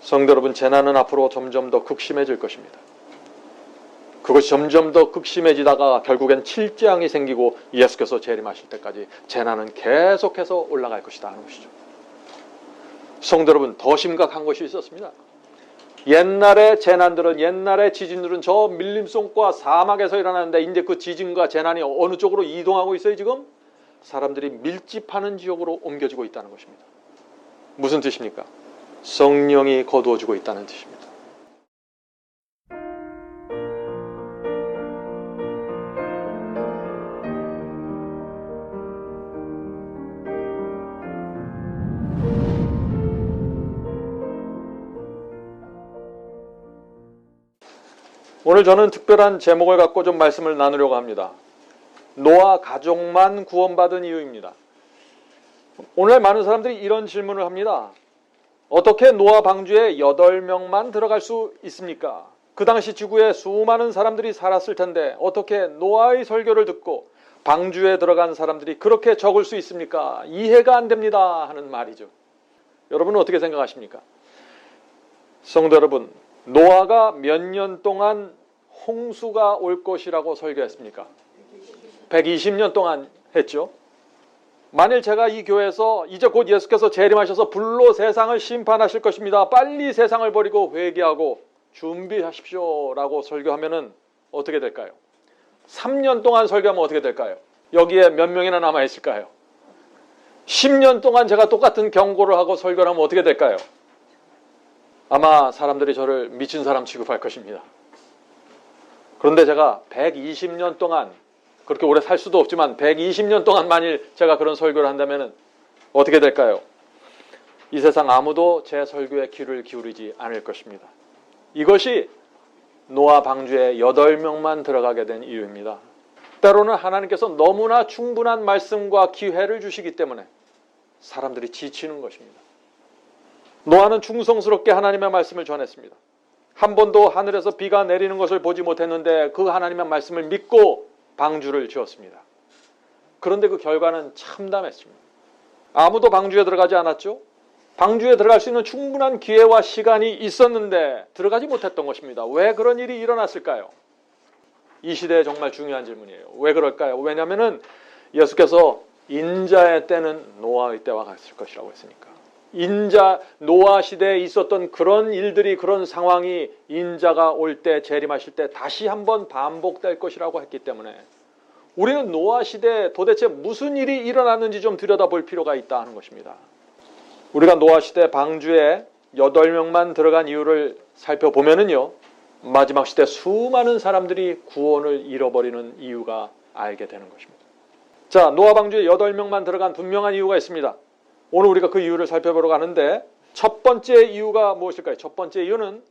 성도 여러분, 재난은 앞으로 점점 더 극심해질 것입니다. 그것이 점점 더 극심해지다가 결국엔 7재앙이 생기고 예수께서 재림하실 때까지 재난은 계속해서 올라갈 것이다 하는 것이죠. 성도 여러분, 더 심각한 것이 있었습니다. 옛날의 재난들은, 옛날의 지진들은 저 밀림속과 사막에서 일어나는데 이제 그 지진과 재난이 어느 쪽으로 이동하고 있어요? 지금 사람들이 밀집하는 지역으로 옮겨지고 있다는 것입니다. 무슨 뜻입니까? 성령이 거두어지고 있다는 뜻입니다. 오늘 저는 특별한 제목을 갖고 좀 말씀을 나누려고 합니다. 노아 가족만 구원받은 이유입니다. 오늘 많은 사람들이 이런 질문을 합니다. 어떻게 노아 방주에 8명만 들어갈 수 있습니까? 그 당시 지구에 수많은 사람들이 살았을 텐데 어떻게 노아의 설교를 듣고 방주에 들어간 사람들이 그렇게 적을 수 있습니까? 이해가 안 됩니다 하는 말이죠. 여러분은 어떻게 생각하십니까? 성도 여러분, 노아가 몇 년 동안 홍수가 올 것이라고 설교했습니까? 120년 동안 했죠. 만일 제가 이 교회에서 이제 곧 예수께서 재림하셔서 불로 세상을 심판하실 것입니다. 빨리 세상을 버리고 회개하고 준비하십시오 라고 설교하면은 어떻게 될까요? 3년 동안 설교하면 어떻게 될까요? 여기에 몇 명이나 남아있을까요? 10년 동안 제가 똑같은 경고를 하고 설교를 하면 어떻게 될까요? 아마 사람들이 저를 미친 사람 취급할 것입니다. 그런데 제가 120년 동안, 그렇게 오래 살 수도 없지만 120년 동안 만일 제가 그런 설교를 한다면 어떻게 될까요? 이 세상 아무도 제 설교에 귀를 기울이지 않을 것입니다. 이것이 노아 방주에 8명만 들어가게 된 이유입니다. 때로는 하나님께서 너무나 충분한 말씀과 기회를 주시기 때문에 사람들이 지치는 것입니다. 노아는 충성스럽게 하나님의 말씀을 전했습니다. 한 번도 하늘에서 비가 내리는 것을 보지 못했는데 그 하나님의 말씀을 믿고 방주를 지었습니다. 그런데 그 결과는 참담했습니다. 아무도 방주에 들어가지 않았죠. 방주에 들어갈 수 있는 충분한 기회와 시간이 있었는데 들어가지 못했던 것입니다. 왜 그런 일이 일어났을까요? 이 시대에 정말 중요한 질문이에요. 왜 그럴까요? 왜냐하면 예수께서 인자의 때는 노아의 때와 같을 것이라고 했으니까. 노아 시대에 있었던 그런 일들이, 그런 상황이 인자가 올 때, 재림하실 때 다시 한번 반복될 것이라고 했기 때문에 우리는 노아 시대에 도대체 무슨 일이 일어났는지 좀 들여다볼 필요가 있다 하는 것입니다. 우리가 노아 시대 방주에 8명만 들어간 이유를 살펴보면은요, 마지막 시대 수많은 사람들이 구원을 잃어버리는 이유가 알게 되는 것입니다. 자, 노아 방주에 8명만 들어간 분명한 이유가 있습니다. 오늘 우리가 그 이유를 살펴보러 가는데 첫 번째 이유가 무엇일까요? 첫 번째 이유는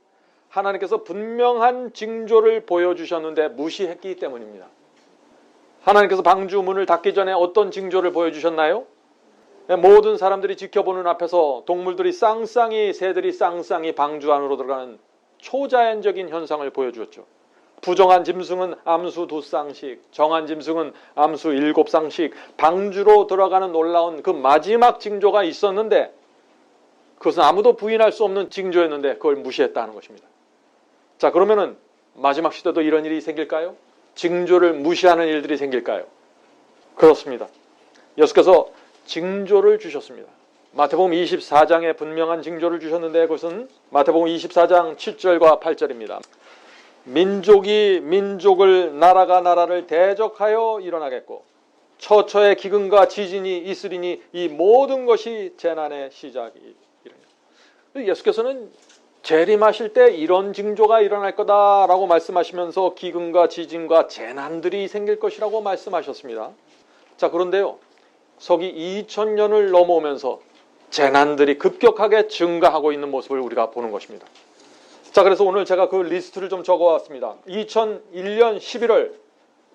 하나님께서 분명한 징조를 보여주셨는데 무시했기 때문입니다. 하나님께서 방주 문을 닫기 전에 어떤 징조를 보여주셨나요? 모든 사람들이 지켜보는 앞에서 동물들이 쌍쌍이, 새들이 쌍쌍이 방주 안으로 들어가는 초자연적인 현상을 보여주었죠. 부정한 짐승은 암수 2쌍씩, 정한 짐승은 암수 7쌍씩 방주로 들어가는 놀라운 그 마지막 징조가 있었는데 그것은 아무도 부인할 수 없는 징조였는데 그걸 무시했다는 것입니다. 자, 그러면은 마지막 시대도 이런 일이 생길까요? 징조를 무시하는 일들이 생길까요? 그렇습니다. 예수께서 징조를 주셨습니다. 마태복음 24장에 분명한 징조를 주셨는데 그것은 마태복음 24장 7절과 8절입니다. 민족이 민족을, 나라가 나라를 대적하여 일어나겠고 처처의 기근과 지진이 있으리니 이 모든 것이 재난의 시작이니라. 예수께서는 재림하실 때 이런 징조가 일어날 거다라고 말씀하시면서 기근과 지진과 재난들이 생길 것이라고 말씀하셨습니다. 자, 그런데요, 서기 2000년을 넘어오면서 재난들이 급격하게 증가하고 있는 모습을 우리가 보는 것입니다. 자, 그래서 오늘 제가 그 리스트를 좀 적어왔습니다. 2001년 11월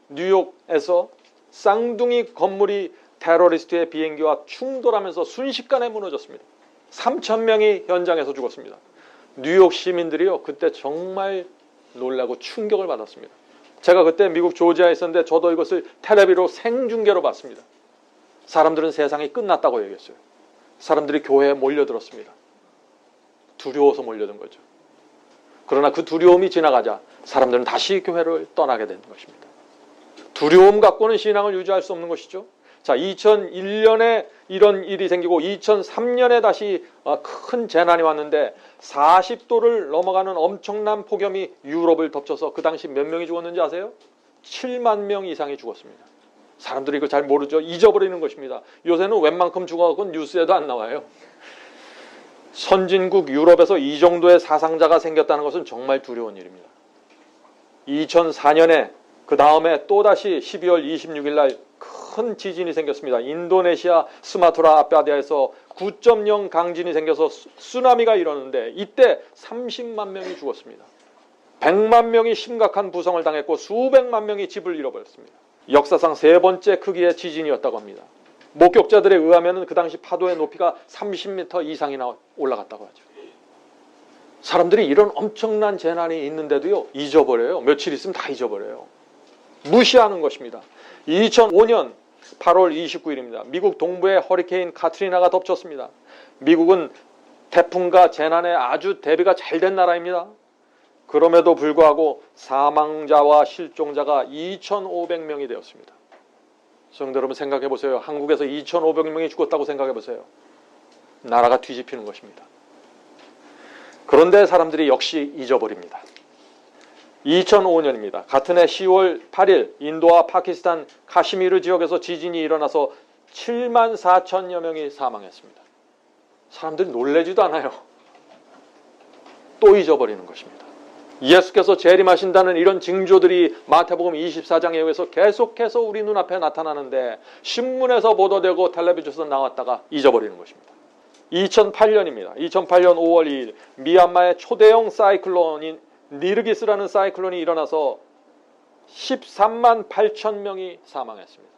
뉴욕에서 쌍둥이 건물이 테러리스트의 비행기와 충돌하면서 순식간에 무너졌습니다. 3,000명이 현장에서 죽었습니다. 뉴욕 시민들이요, 그때 정말 놀라고 충격을 받았습니다. 제가 그때 미국 조지아에 있었는데 저도 이것을 텔레비로 생중계로 봤습니다. 사람들은 세상이 끝났다고 얘기했어요. 사람들이 교회에 몰려들었습니다. 두려워서 몰려든 거죠. 그러나 그 두려움이 지나가자 사람들은 다시 교회를 떠나게 되는 것입니다. 두려움 갖고는 신앙을 유지할 수 없는 것이죠. 자, 2001년에 이런 일이 생기고 2003년에 다시 큰 재난이 왔는데 40도를 넘어가는 엄청난 폭염이 유럽을 덮쳐서 그 당시 몇 명이 죽었는지 아세요? 7만 명 이상이 죽었습니다. 사람들이 이걸 잘 모르죠. 잊어버리는 것입니다. 요새는 웬만큼 죽어갖고 뉴스에도 안 나와요. 선진국 유럽에서 이 정도의 사상자가 생겼다는 것은 정말 두려운 일입니다. 2004년에 그 다음에 또다시 12월 26일 날 큰 지진이 생겼습니다. 인도네시아 스마트라 아바디아에서 9.0 강진이 생겨서 쓰나미가 일어났는데 이때 30만 명이 죽었습니다. 100만 명이 심각한 부상을 당했고 수백만 명이 집을 잃어버렸습니다. 역사상 세 번째 크기의 지진이었다고 합니다. 목격자들에 의하면 그 당시 파도의 높이가 30m 이상이나 올라갔다고 하죠. 사람들이 이런 엄청난 재난이 있는데도요, 잊어버려요. 며칠 있으면 다 잊어버려요. 무시하는 것입니다. 2005년 8월 29일입니다. 미국 동부에 허리케인 카트리나가 덮쳤습니다. 미국은 태풍과 재난에 아주 대비가 잘 된 나라입니다. 그럼에도 불구하고 사망자와 실종자가 2,500명이 되었습니다. 성도 여러분 생각해 보세요. 한국에서 2,500명이 죽었다고 생각해 보세요. 나라가 뒤집히는 것입니다. 그런데 사람들이 역시 잊어버립니다. 2005년입니다. 같은 해 10월 8일 인도와 파키스탄 카시미르 지역에서 지진이 일어나서 7만 4천여 명이 사망했습니다. 사람들이 놀라지도 않아요. 또 잊어버리는 것입니다. 예수께서 재림하신다는 이런 징조들이 마태복음 24장에 의해서 계속해서 우리 눈앞에 나타나는데 신문에서 보도되고 텔레비전에서 나왔다가 잊어버리는 것입니다. 2008년입니다. 2008년 5월 2일 미얀마의 초대형 사이클론인 니르기스라는 사이클론이 일어나서 13만 8천 명이 사망했습니다.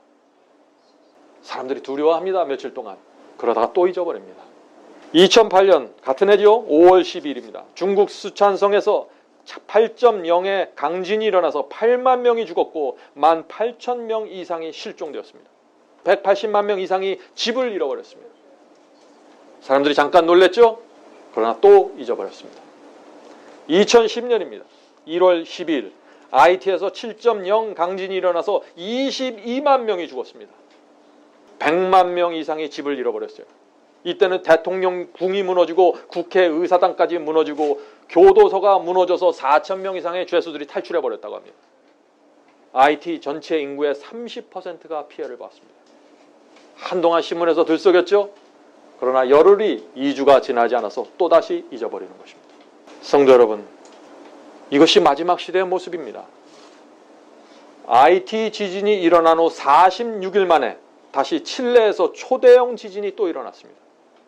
사람들이 두려워합니다. 며칠 동안. 그러다가 또 잊어버립니다. 2008년 같은 해죠. 5월 12일입니다. 중국 수촨성에서 8.0의 강진이 일어나서 8만 명이 죽었고 18,000명 이상이 실종되었습니다. 180만 명 이상이 집을 잃어버렸습니다. 사람들이 잠깐 놀랬죠? 그러나 또 잊어버렸습니다. 2010년입니다. 1월 12일 IT에서 7.0 강진이 일어나서 22만 명이 죽었습니다. 100만 명 이상이 집을 잃어버렸어요. 이때는 대통령궁이 무너지고 국회의사당까지 무너지고 교도소가 무너져서 4,000명 이상의 죄수들이 탈출해버렸다고 합니다. IT 전체 인구의 30%가 피해를 봤습니다. 한동안 신문에서 들썩였죠? 그러나 열흘이 2주가 지나지 않아서 또다시 잊어버리는 것입니다. 성도 여러분, 이것이 마지막 시대의 모습입니다. IT 지진이 일어난 후 46일 만에 다시 칠레에서 초대형 지진이 또 일어났습니다.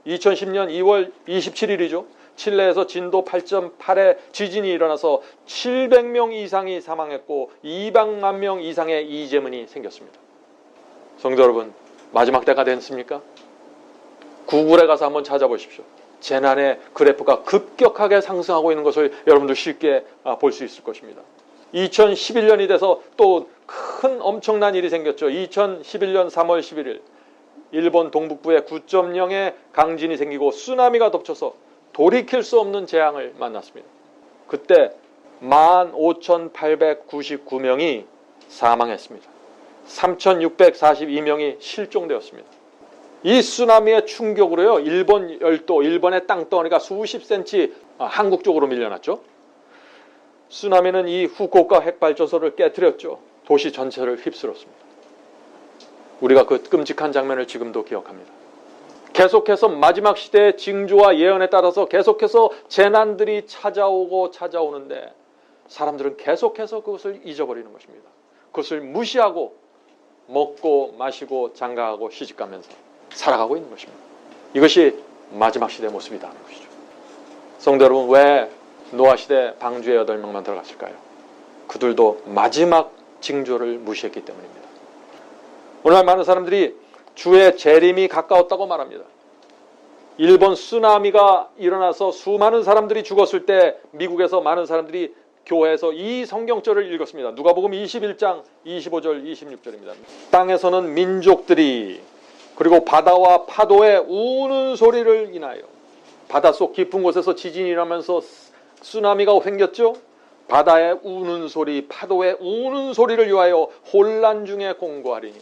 2010년 2월 27일이죠. 칠레에서 진도 8.8의 지진이 일어나서 700명 이상이 사망했고 200만 명 이상의 이재민이 생겼습니다. 성도 여러분, 마지막 때가 됐습니까? 구글에 가서 한번 찾아보십시오. 재난의 그래프가 급격하게 상승하고 있는 것을 여러분도 쉽게 볼 수 있을 것입니다. 2011년이 돼서 또 큰 엄청난 일이 생겼죠. 2011년 3월 11일 일본 동북부에 9.0의 강진이 생기고 쓰나미가 덮쳐서 돌이킬 수 없는 재앙을 만났습니다. 그때 15,899명이 사망했습니다. 3,642명이 실종되었습니다. 이 쓰나미의 충격으로요, 일본 열도, 일본의 땅덩어리가 수십 센치 한국 쪽으로 밀려났죠. 쓰나미는 이 후쿠오카 핵발전소를 깨뜨렸죠. 도시 전체를 휩쓸었습니다. 우리가 그 끔찍한 장면을 지금도 기억합니다. 계속해서 마지막 시대의 징조와 예언에 따라서 계속해서 재난들이 찾아오는데 사람들은 계속해서 그것을 잊어버리는 것입니다. 그것을 무시하고 먹고 마시고 장가하고 시집가면서 살아가고 있는 것입니다. 이것이 마지막 시대의 모습이라는 것이죠. 성도 여러분, 왜 노아 시대 방주에 8명만 들어갔을까요? 그들도 마지막 징조를 무시했기 때문입니다. 오늘날 많은 사람들이 주의 재림이 가까웠다고 말합니다. 일본 쓰나미가 일어나서 수많은 사람들이 죽었을 때 미국에서 많은 사람들이 교회에서 이 성경절을 읽었습니다. 누가복음 21장 25절 26절입니다. 땅에서는 민족들이 그리고 바다와 파도의 우는 소리를 인하여 바닷속 깊은 곳에서 지진이 일어나면서 쓰나미가 생겼죠. 바다의 우는 소리, 파도의 우는 소리를 위하여 혼란 중에 공고하리니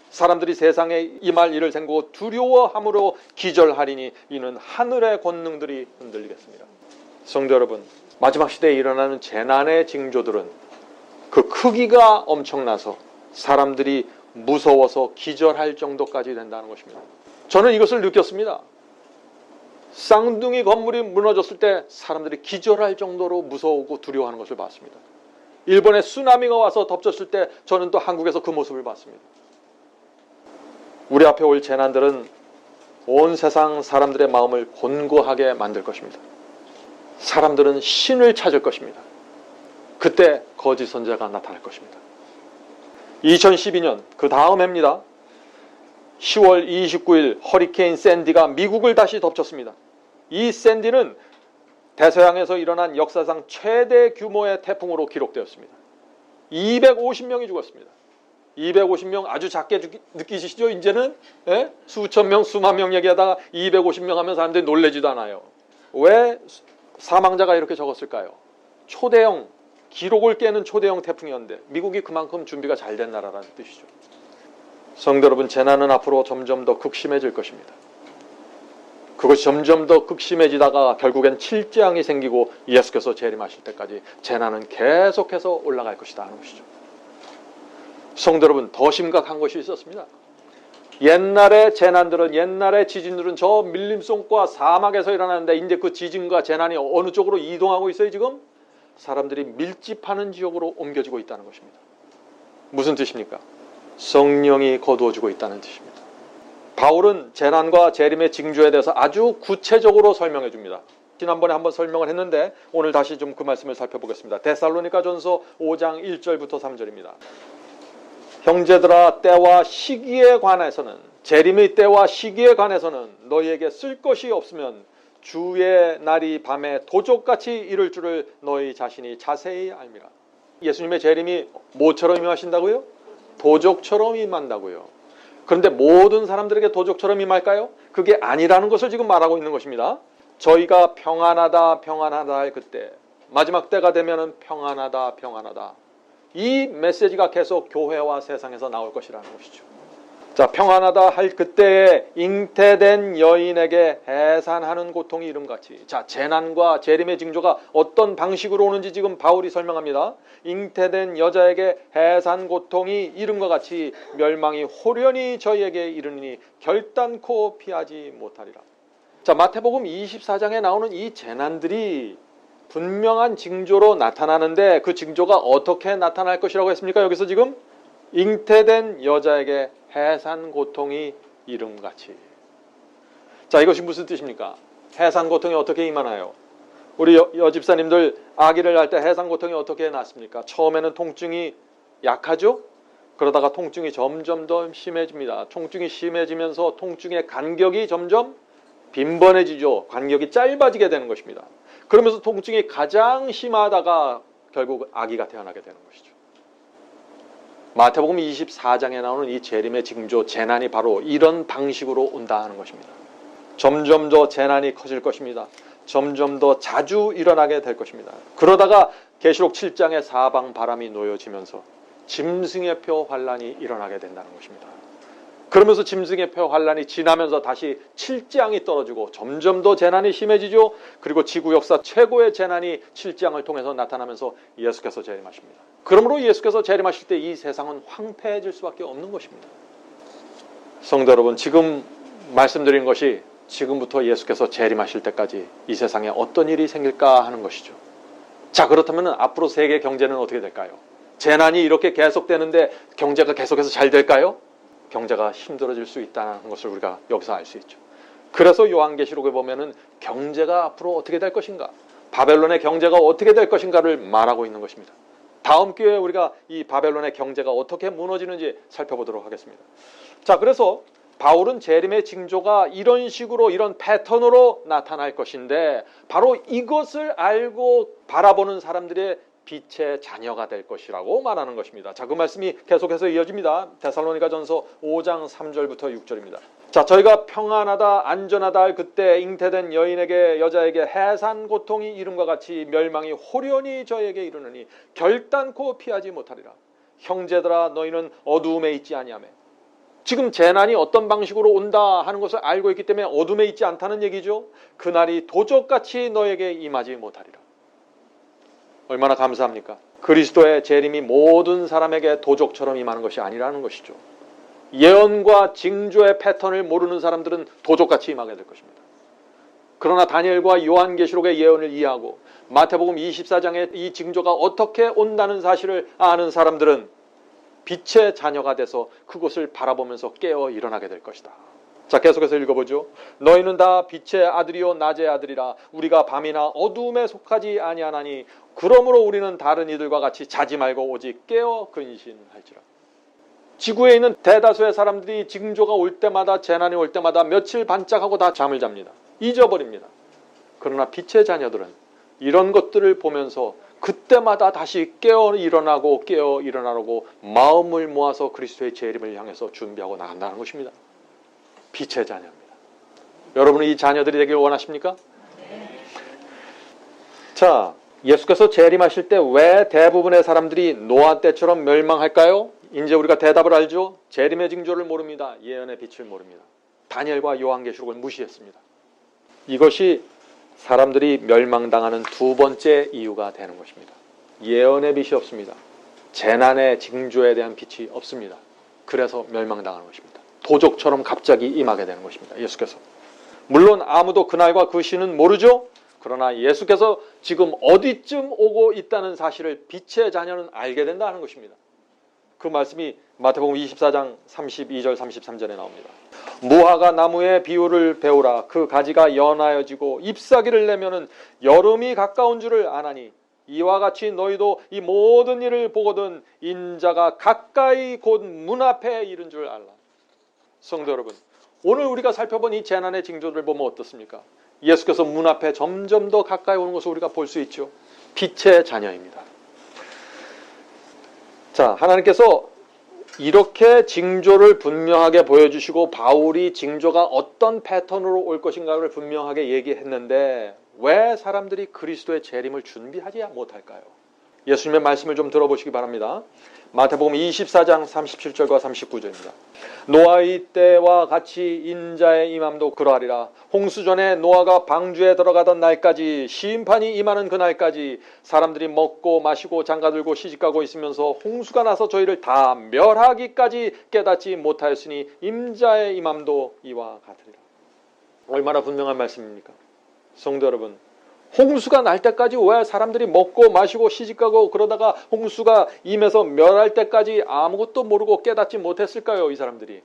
사람들이 세상에 임할 일을 생각하고 두려워함으로 기절하리니 이는 하늘의 권능들이 흔들리겠습니다. 성도 여러분, 마지막 시대에 일어나는 재난의 징조들은 그 크기가 엄청나서 사람들이 무서워서 기절할 정도까지 된다는 것입니다. 저는 이것을 느꼈습니다. 쌍둥이 건물이 무너졌을 때 사람들이 기절할 정도로 무서워하고 두려워하는 것을 봤습니다. 일본에 쓰나미가 와서 덮쳤을 때 저는 또 한국에서 그 모습을 봤습니다. 우리 앞에 올 재난들은 온 세상 사람들의 마음을 곤고하게 만들 것입니다. 사람들은 신을 찾을 것입니다. 그때 거짓 선지자가 나타날 것입니다. 2012년 그 다음 해입니다. 10월 29일 허리케인 샌디가 미국을 다시 덮쳤습니다. 이 샌디는 대서양에서 일어난 역사상 최대 규모의 태풍으로 기록되었습니다. 250명이 죽었습니다. 250명 아주 작게 느끼시죠? 이제는 수천 명, 수만 명 얘기하다가 250명 하면 사람들이 놀라지도 않아요. 왜 사망자가 이렇게 적었을까요? 초대형, 기록을 깨는 초대형 태풍이었는데 미국이 그만큼 준비가 잘 된 나라라는 뜻이죠. 성도 여러분, 재난은 앞으로 점점 더 극심해질 것입니다. 그것이 점점 더 극심해지다가 결국엔 칠재앙이 생기고 예수께서 재림하실 때까지 재난은 계속해서 올라갈 것이다 하는 것이죠. 성도 여러분, 더 심각한 것이 있었습니다. 옛날의 재난들은, 옛날의 지진들은 저 밀림속과 사막에서 일어나는데 이제 그 지진과 재난이 어느 쪽으로 이동하고 있어요? 지금 사람들이 밀집하는 지역으로 옮겨지고 있다는 것입니다. 무슨 뜻입니까? 성령이 거두어지고 있다는 뜻입니다. 바울은 재난과 재림의 징조에 대해서 아주 구체적으로 설명해 줍니다. 지난번에 한번 설명을 했는데 오늘 다시 좀 그 말씀을 살펴보겠습니다. 데살로니가전서 5장 1절부터 3절입니다. 형제들아, 때와 시기에 관해서는, 재림의 때와 시기에 관해서는 너희에게 쓸 것이 없으면 주의 날이 밤에 도적같이 이를 줄을 너희 자신이 자세히 알미라. 예수님의 재림이 뭐처럼 임하신다고요? 도적처럼 임한다고요. 그런데 모든 사람들에게 도적처럼 임할까요? 그게 아니라는 것을 지금 말하고 있는 것입니다. 저희가 평안하다 평안하다 할 그때, 마지막 때가 되면은 평안하다 평안하다, 이 메시지가 계속 교회와 세상에서 나올 것이라는 것이죠. 자, 평안하다 할 그때에 잉태된 여인에게 해산하는 고통이 이름같이, 자, 재난과 재림의 징조가 어떤 방식으로 오는지 지금 바울이 설명합니다. 잉태된 여자에게 해산 고통이 이름과 같이 멸망이 호련히 저희에게 이르니 결단코 피하지 못하리라. 자, 마태복음 24장에 나오는 이 재난들이 분명한 징조로 나타나는데 그 징조가 어떻게 나타날 것이라고 했습니까? 여기서 지금 잉태된 여자에게 해산 고통이 이름같이. 자, 이것이 무슨 뜻입니까? 해산 고통이 어떻게 임하나요? 우리 여집사님들 아기를 낳을 때 해산 고통이 어떻게 났습니까? 처음에는 통증이 약하죠? 그러다가 통증이 점점 더 심해집니다. 통증이 심해지면서 통증의 간격이 점점 빈번해지죠. 간격이 짧아지게 되는 것입니다. 그러면서 통증이 가장 심하다가 결국 아기가 태어나게 되는 것이죠. 마태복음 24장에 나오는 이 재림의 징조, 재난이 바로 이런 방식으로 온다 하는 것입니다. 점점 더 재난이 커질 것입니다. 점점 더 자주 일어나게 될 것입니다. 그러다가 계시록 7장의 사방 바람이 놓여지면서 짐승의 표 환란이 일어나게 된다는 것입니다. 그러면서 짐승의 표 환란이 지나면서 다시 칠재앙이 떨어지고 점점 더 재난이 심해지죠. 그리고 지구 역사 최고의 재난이 칠재앙을 통해서 나타나면서 예수께서 재림하십니다. 그러므로 예수께서 재림하실 때 이 세상은 황폐해질 수밖에 없는 것입니다. 성도 여러분, 지금 말씀드린 것이 지금부터 예수께서 재림하실 때까지 이 세상에 어떤 일이 생길까 하는 것이죠. 자, 그렇다면 앞으로 세계 경제는 어떻게 될까요? 재난이 이렇게 계속되는데 경제가 계속해서 잘 될까요? 경제가 힘들어질 수 있다는 것을 우리가 여기서 알 수 있죠. 그래서 요한계시록에 보면은 경제가 앞으로 어떻게 될 것인가, 바벨론의 경제가 어떻게 될 것인가를 말하고 있는 것입니다. 다음 기회에 우리가 이 바벨론의 경제가 어떻게 무너지는지 살펴보도록 하겠습니다. 자, 그래서 바울은 재림의 징조가 이런 식으로, 이런 패턴으로 나타날 것인데 바로 이것을 알고 바라보는 사람들의 빛의 자녀가 될 것이라고 말하는 것입니다. 자, 그 말씀이 계속해서 이어집니다. 데살로니가전서 5장 3절부터 6절입니다. 자, 저희가 평안하다 안전하다 할 그때 잉태된 여인에게 여자에게 해산 고통이 이름과 같이 멸망이 호련히 저에게 이르느니 결단코 피하지 못하리라. 형제들아 너희는 어두움에 있지 아니하며. 지금 재난이 어떤 방식으로 온다 하는 것을 알고 있기 때문에 어둠에 있지 않다는 얘기죠. 그날이 도적같이 너에게 임하지 못하리라. 얼마나 감사합니까? 그리스도의 재림이 모든 사람에게 도적처럼 임하는 것이 아니라는 것이죠. 예언과 징조의 패턴을 모르는 사람들은 도적같이 임하게 될 것입니다. 그러나 다니엘과 요한계시록의 예언을 이해하고 마태복음 24장의 이 징조가 어떻게 온다는 사실을 아는 사람들은 빛의 자녀가 돼서 그것을 바라보면서 깨어 일어나게 될 것이다. 자, 계속해서 읽어보죠. 너희는 다 빛의 아들이요 낮의 아들이라. 우리가 밤이나 어두움에 속하지 아니하나니 그러므로 우리는 다른 이들과 같이 자지 말고 오직 깨어 근신할지라. 지구에 있는 대다수의 사람들이 징조가 올 때마다, 재난이 올 때마다 며칠 반짝하고 다 잠을 잡니다. 잊어버립니다. 그러나 빛의 자녀들은 이런 것들을 보면서 그때마다 다시 깨어 일어나고 마음을 모아서 그리스도의 재림을 향해서 준비하고 나간다는 것입니다. 빛의 자녀입니다. 여러분은 이 자녀들이 되길 원하십니까? 네. 자, 예수께서 재림하실 때 왜 대부분의 사람들이 노아 때처럼 멸망할까요? 이제 우리가 대답을 알죠. 재림의 징조를 모릅니다. 예언의 빛을 모릅니다. 다니엘과 요한계시록을 무시했습니다. 이것이 사람들이 멸망당하는 두 번째 이유가 되는 것입니다. 예언의 빛이 없습니다. 재난의 징조에 대한 빛이 없습니다. 그래서 멸망당하는 것입니다. 도적처럼 갑자기 임하게 되는 것입니다. 예수께서. 물론 아무도 그날과 그 시는 모르죠. 그러나 예수께서 지금 어디쯤 오고 있다는 사실을 빛의 자녀는 알게 된다는 것입니다. 그 말씀이 마태복음 24장 32절 33절에 나옵니다. 무화과 나무의 비유를 배우라. 그 가지가 연하여지고 잎사귀를 내면은 여름이 가까운 줄을 아나니 이와 같이 너희도 이 모든 일을 보거든 인자가 가까이 곧 문 앞에 이른 줄 알라. 성도 여러분, 오늘 우리가 살펴본 이 재난의 징조들을 보면 어떻습니까? 예수께서 문 앞에 점점 더 가까이 오는 것을 우리가 볼 수 있죠. 빛의 자녀입니다. 자, 하나님께서 이렇게 징조를 분명하게 보여주시고 바울이 징조가 어떤 패턴으로 올 것인가를 분명하게 얘기했는데 왜 사람들이 그리스도의 재림을 준비하지 못할까요? 예수님의 말씀을 좀 들어보시기 바랍니다. 마태복음 24장 37절과 39절입니다. 노아의 때와 같이 인자의 임함도 그러하리라. 홍수 전에 노아가 방주에 들어가던 날까지 심판이 임하는 그날까지 사람들이 먹고 마시고 장가들고 시집가고 있으면서 홍수가 나서 저희를 다 멸하기까지 깨닫지 못하였으니 임자의 임함도 이와 같으리라. 얼마나 분명한 말씀입니까? 성도 여러분, 홍수가 날 때까지 왜 사람들이 먹고 마시고 시집가고 그러다가 홍수가 임해서 멸할 때까지 아무것도 모르고 깨닫지 못했을까요? 이 사람들이.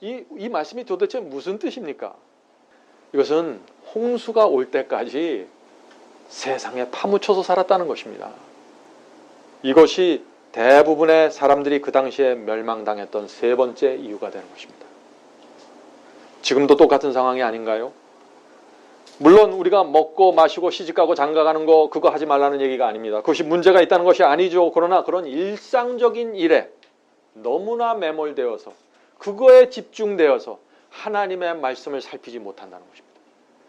이 말씀이 도대체 무슨 뜻입니까? 이것은 홍수가 올 때까지 세상에 파묻혀서 살았다는 것입니다. 이것이 대부분의 사람들이 그 당시에 멸망당했던 세 번째 이유가 되는 것입니다. 지금도 똑같은 상황이 아닌가요? 물론 우리가 먹고 마시고 시집가고 장가가는 거 그거 하지 말라는 얘기가 아닙니다. 그것이 문제가 있다는 것이 아니죠. 그러나 그런 일상적인 일에 너무나 매몰되어서 그거에 집중되어서 하나님의 말씀을 살피지 못한다는 것입니다.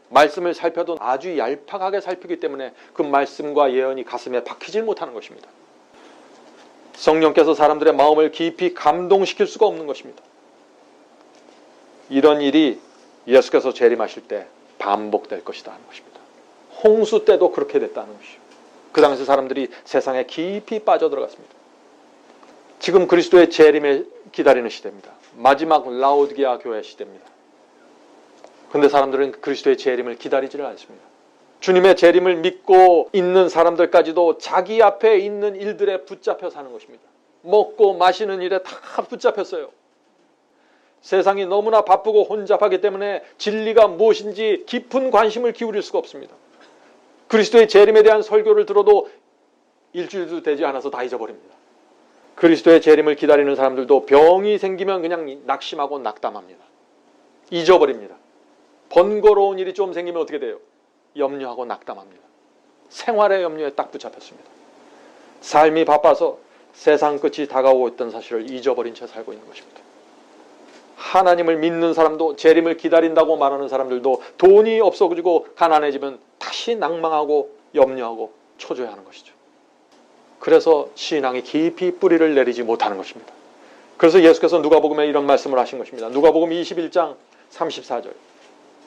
말씀을 살펴도 아주 얄팍하게 살피기 때문에 그 말씀과 예언이 가슴에 박히질 못하는 것입니다. 성령께서 사람들의 마음을 깊이 감동시킬 수가 없는 것입니다. 이런 일이 예수께서 재림하실 때 반복될 것이다 하는 것입니다. 홍수 때도 그렇게 됐다는 것이죠. 그 당시 사람들이 세상에 깊이 빠져들어갔습니다. 지금 그리스도의 재림을 기다리는 시대입니다. 마지막 라오디게아 교회 시대입니다. 그런데 사람들은 그리스도의 재림을 기다리지를 않습니다. 주님의 재림을 믿고 있는 사람들까지도 자기 앞에 있는 일들에 붙잡혀 사는 것입니다. 먹고 마시는 일에 다 붙잡혔어요. 세상이 너무나 바쁘고 혼잡하기 때문에 진리가 무엇인지 깊은 관심을 기울일 수가 없습니다. 그리스도의 재림에 대한 설교를 들어도 일주일도 되지 않아서 다 잊어버립니다. 그리스도의 재림을 기다리는 사람들도 병이 생기면 그냥 낙심하고 낙담합니다. 잊어버립니다. 번거로운 일이 좀 생기면 어떻게 돼요? 염려하고 낙담합니다. 생활의 염려에 딱 붙잡혔습니다. 삶이 바빠서 세상 끝이 다가오고 있던 사실을 잊어버린 채 살고 있는 것입니다. 하나님을 믿는 사람도, 재림을 기다린다고 말하는 사람들도 돈이 없어지고 가난해지면 다시 낭망하고 염려하고 초조해하는 것이죠. 그래서 신앙이 깊이 뿌리를 내리지 못하는 것입니다. 그래서 예수께서 누가복음에 이런 말씀을 하신 것입니다. 누가복음 21장 34절.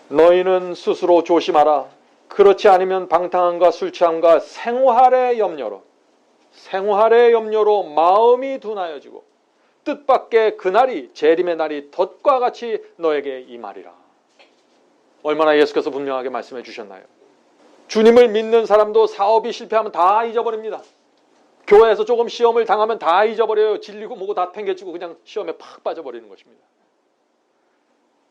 너희는 스스로 조심하라. 그렇지 않으면 방탕함과 술 취함과 생활의 염려로 마음이 둔하여지고 뜻밖의 그날이, 재림의 날이 덫과 같이 너에게 임하리라. 얼마나 예수께서 분명하게 말씀해 주셨나요? 주님을 믿는 사람도 사업이 실패하면 다 잊어버립니다. 교회에서 조금 시험을 당하면 다 잊어버려요. 질리고 뭐고 다 팽개치고 그냥 시험에 팍 빠져버리는 것입니다.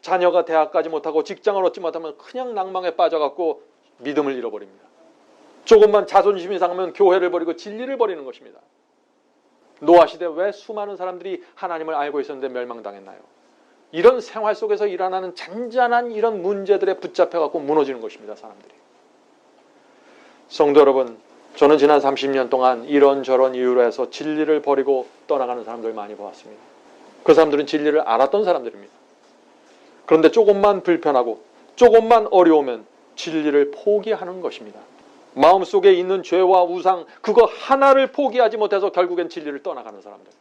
자녀가 대학 가지 못하고 직장을 얻지 못하면 그냥 낭망에 빠져갖고 믿음을 잃어버립니다. 조금만 자존심이 상하면 교회를 버리고 진리를 버리는 것입니다. 노아 시대 왜 수많은 사람들이 하나님을 알고 있었는데 멸망당했나요? 이런 생활 속에서 일어나는 잔잔한 이런 문제들에 붙잡혀갖고 무너지는 것입니다. 사람들이. 성도 여러분, 저는 지난 30년 동안 이런저런 이유로 해서 진리를 버리고 떠나가는 사람들 많이 보았습니다. 그 사람들은 진리를 알았던 사람들입니다. 그런데 조금만 불편하고 조금만 어려우면 진리를 포기하는 것입니다. 마음속에 있는 죄와 우상, 그거 하나를 포기하지 못해서 결국엔 진리를 떠나가는 사람들,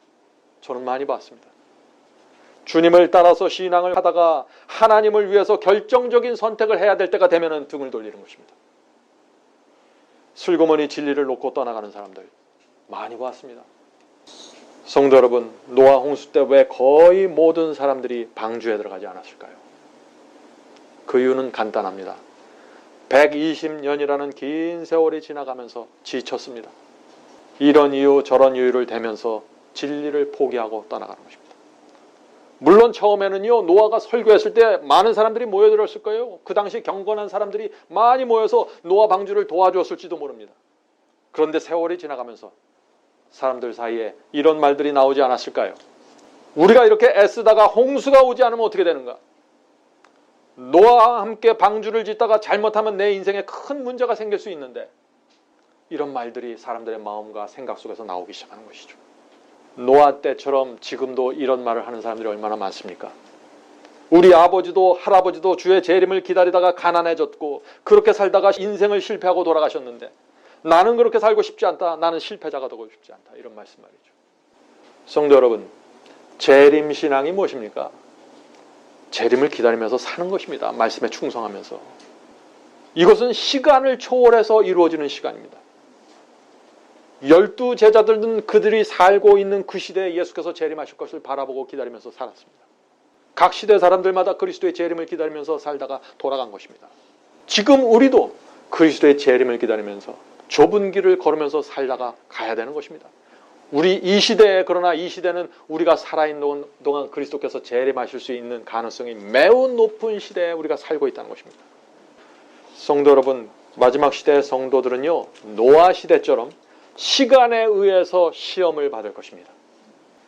저는 많이 봤습니다. 주님을 따라서 신앙을 하다가 하나님을 위해서 결정적인 선택을 해야 될 때가 되면 등을 돌리는 것입니다. 슬그머니 진리를 놓고 떠나가는 사람들 많이 봤습니다. 성도 여러분, 노아 홍수 때 왜 거의 모든 사람들이 방주에 들어가지 않았을까요? 그 이유는 간단합니다. 120년이라는 긴 세월이 지나가면서 지쳤습니다. 이런 이유 저런 이유를 대면서 진리를 포기하고 떠나가는 것입니다. 물론 처음에는요, 노아가 설교했을 때 많은 사람들이 모여들었을 거예요. 그 당시 경건한 사람들이 많이 모여서 노아 방주를 도와주었을지도 모릅니다. 그런데 세월이 지나가면서 사람들 사이에 이런 말들이 나오지 않았을까요? 우리가 이렇게 애쓰다가 홍수가 오지 않으면 어떻게 되는가? 노아와 함께 방주를 짓다가 잘못하면 내 인생에 큰 문제가 생길 수 있는데, 이런 말들이 사람들의 마음과 생각 속에서 나오기 시작하는 것이죠. 노아 때처럼 지금도 이런 말을 하는 사람들이 얼마나 많습니까? 우리 아버지도 할아버지도 주의 재림을 기다리다가 가난해졌고 그렇게 살다가 인생을 실패하고 돌아가셨는데 나는 그렇게 살고 싶지 않다. 나는 실패자가 되고 싶지 않다. 이런 말씀 말이죠. 성도 여러분, 재림신앙이 무엇입니까? 재림을 기다리면서 사는 것입니다. 말씀에 충성하면서. 이것은 시간을 초월해서 이루어지는 시간입니다. 12 제자들은 그들이 살고 있는 그 시대에 예수께서 재림하실 것을 바라보고 기다리면서 살았습니다. 각 시대 사람들마다 그리스도의 재림을 기다리면서 살다가 돌아간 것입니다. 지금 우리도 그리스도의 재림을 기다리면서 좁은 길을 걸으면서 살다가 가야 되는 것입니다. 우리 이 시대에, 그러나 이 시대는 우리가 살아있는 동안 그리스도께서 재림하실 수 있는 가능성이 매우 높은 시대에 우리가 살고 있다는 것입니다. 성도 여러분, 마지막 시대의 성도들은요, 노아 시대처럼 시간에 의해서 시험을 받을 것입니다.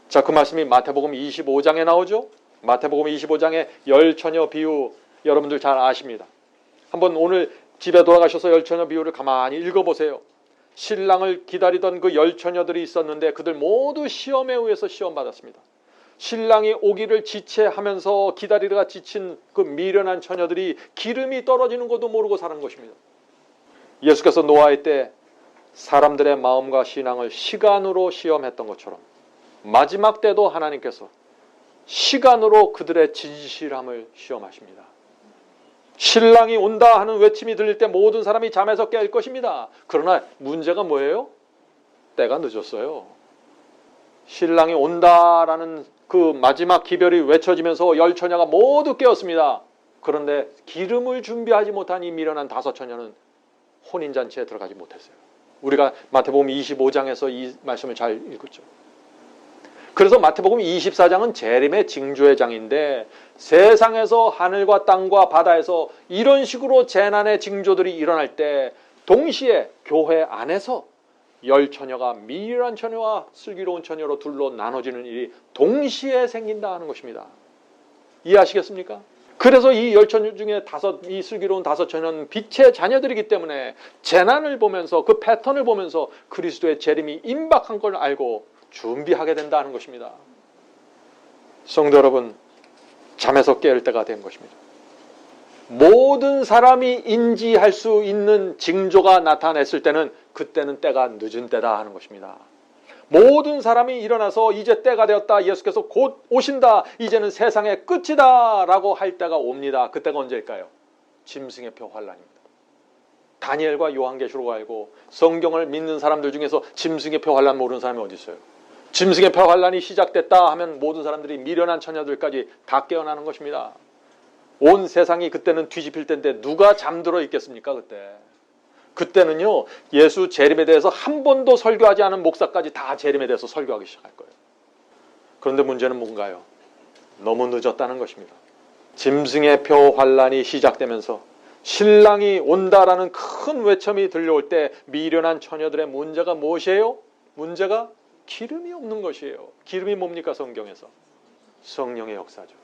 자, 그 말씀이 마태복음 25장에 나오죠. 마태복음 25장의 열처녀 비유 여러분들 잘 아십니다. 한번 오늘 집에 돌아가셔서 열처녀 비유를 가만히 읽어보세요. 신랑을 기다리던 그 열처녀들이 있었는데 그들 모두 시험에 의해서 시험받았습니다. 신랑이 오기를 지체하면서 기다리다가 지친 그 미련한 처녀들이 기름이 떨어지는 것도 모르고 사는 것입니다. 예수께서 노아의 때 사람들의 마음과 신앙을 시간으로 시험했던 것처럼 마지막 때도 하나님께서 시간으로 그들의 진실함을 시험하십니다. 신랑이 온다 하는 외침이 들릴 때 모든 사람이 잠에서 깰 것입니다. 그러나 문제가 뭐예요? 때가 늦었어요. 신랑이 온다라는 그 마지막 기별이 외쳐지면서 열처녀가 모두 깨었습니다. 그런데 기름을 준비하지 못한 이 미련한 5처녀는 혼인잔치에 들어가지 못했어요. 우리가 마태복음 25장에서 이 말씀을 잘 읽었죠. 그래서 마태복음 24장은 재림의 징조의 장인데 세상에서 하늘과 땅과 바다에서 이런 식으로 재난의 징조들이 일어날 때 동시에 교회 안에서 열처녀가 미련한 처녀와 슬기로운 처녀로 둘로 나눠지는 일이 동시에 생긴다 하는 것입니다. 이해하시겠습니까? 그래서 이 열 처녀 중에 이 슬기로운 5처녀는 빛의 자녀들이기 때문에 재난을 보면서 그 패턴을 보면서 그리스도의 재림이 임박한 걸 알고 준비하게 된다는 것입니다. 성도 여러분, 잠에서 깨을 때가 된 것입니다. 모든 사람이 인지할 수 있는 징조가 나타났을 때는 그때는 때가 늦은 때다 하는 것입니다. 모든 사람이 일어나서 이제 때가 되었다, 예수께서 곧 오신다, 이제는 세상의 끝이다 라고 할 때가 옵니다. 그때가 언제일까요? 짐승의 표 환란입니다. 다니엘과 요한계시록 알고 성경을 믿는 사람들 중에서 짐승의 표 환란 모르는 사람이 어디 있어요? 짐승의 표 환란이 시작됐다 하면 모든 사람들이 미련한 처녀들까지 다 깨어나는 것입니다. 온 세상이 그때는 뒤집힐 때인데 누가 잠들어 있겠습니까? 그때는요, 예수 재림에 대해서 한 번도 설교하지 않은 목사까지 다 재림에 대해서 설교하기 시작할 거예요. 그런데 문제는 뭔가요? 너무 늦었다는 것입니다. 짐승의 표 환란이 시작되면서 신랑이 온다라는 큰 외침이 들려올 때 미련한 처녀들의 문제가 무엇이에요? 문제가 기름이 없는 것이에요. 기름이 뭡니까? 성경에서 성령의 역사죠.